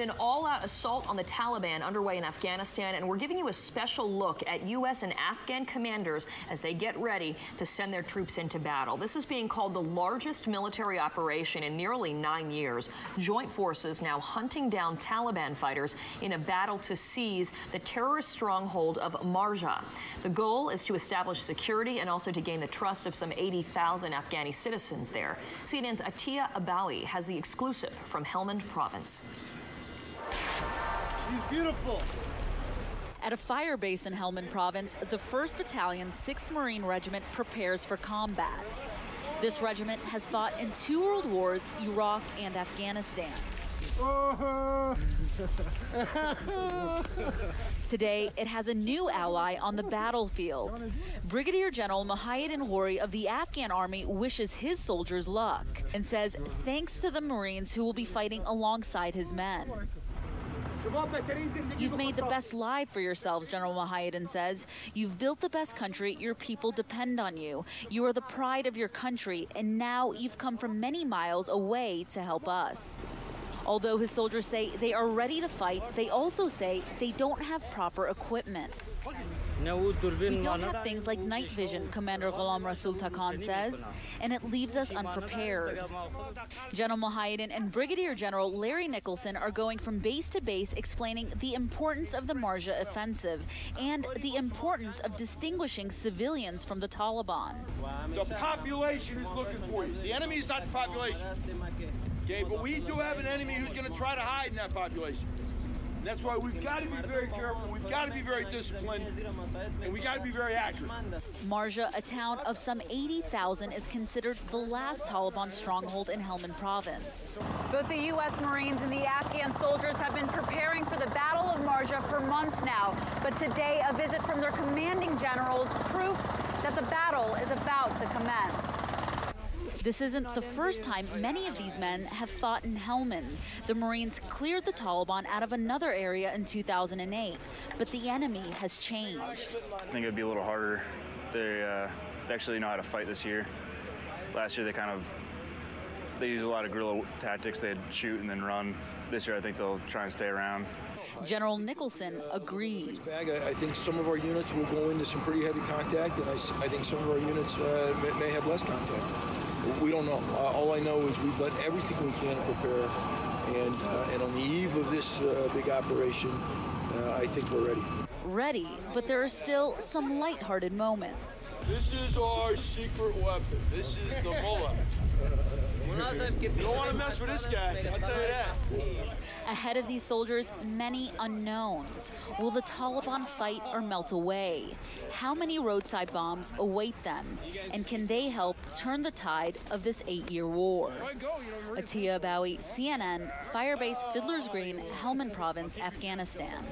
An all-out assault on the Taliban underway in Afghanistan, and we're giving you a special look at U.S. and Afghan commanders as they get ready to send their troops into battle. This is being called the largest military operation in nearly 9 years. Joint forces now hunting down Taliban fighters in a battle to seize the terrorist stronghold of Marjah. The goal is to establish security and also to gain the trust of some 80,000 Afghani citizens there. CNN's Atiya Abawi has the exclusive from Helmand Province. She's beautiful. At a fire base in Helmand Province, the 1st Battalion, 6th Marine Regiment prepares for combat. This regiment has fought in 2 world wars, Iraq and Afghanistan. Today, it has a new ally on the battlefield. Brigadier General Marjah of the Afghan Army wishes his soldiers luck and says thanks to the Marines who will be fighting alongside his men. You've made the best life for yourselves, General Marjah says. You've built the best country. Your people depend on you. You are the pride of your country, and now you've come from many miles away to help us. Although his soldiers say they are ready to fight, they also say they don't have proper equipment. We don't have things like night vision, Commander Ghulam Rasul Takan says, and it leaves us unprepared. General Marjah and Brigadier General Larry Nicholson are going from base to base explaining the importance of the Marjah offensive and the importance of distinguishing civilians from the Taliban. The population is looking for you. The enemy is not the population. Okay, but we do have an enemy who's going to try to hide in that population. And that's why we've got to be very careful, we've got to be very disciplined, and we got to be very accurate. Marjah, a town of some 80,000, is considered the last Taliban stronghold in Helmand Province. Both the U.S. Marines and the Afghan soldiers have been preparing for the Battle of Marjah for months now. But today, a visit from their commanding generals, proof that the battle is about to commence. This isn't the first time many of these men have fought in Helmand. The Marines cleared the Taliban out of another area in 2008, but the enemy has changed. I think it'd be a little harder. They actually know how to fight this year. Last year they used a lot of guerrilla tactics. They'd shoot and then run. This year I think they'll try and stay around. General Nicholson agrees. I think some of our units will go into some pretty heavy contact, and I think some of our units may have less contact. We don't know. All I know is we've done everything we can to prepare, and on the eve of this big operation, I think we're ready. Ready, but there are still some lighthearted moments. This is our secret weapon. This is the mullah. You don't want to mess with this guy, I'll tell you that. Ahead of these soldiers, many unknowns. Will the Taliban fight or melt away? How many roadside bombs await them? And can they help turn the tide of this 8-year war? Atiya Abawi, CNN, Firebase Fiddler's Green, Helmand Province, Afghanistan.